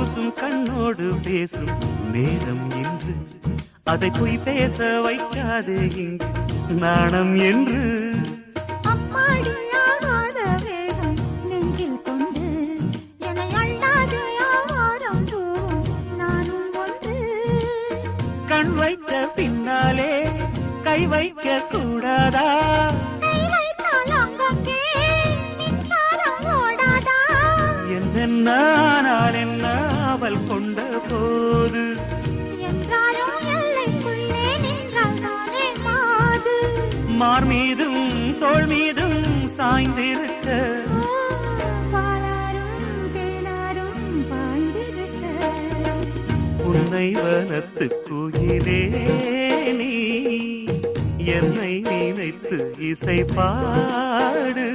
கூசும் கண்ணோடு பேசும் நேரம் என்று அதை போய் பேச வைக்காது இங்கு நாணம் என்று கண் வைத்த பின்னாலே கை வைக்க கூடாதா என்னென்னால் என்ன அவள் கொண்ட போது மார் மீதும் தோள் மீதும் சாய்ந்திருக்க உன்னை வனத்து குயிலே நீ என்னை நினைத்து இசை பாடு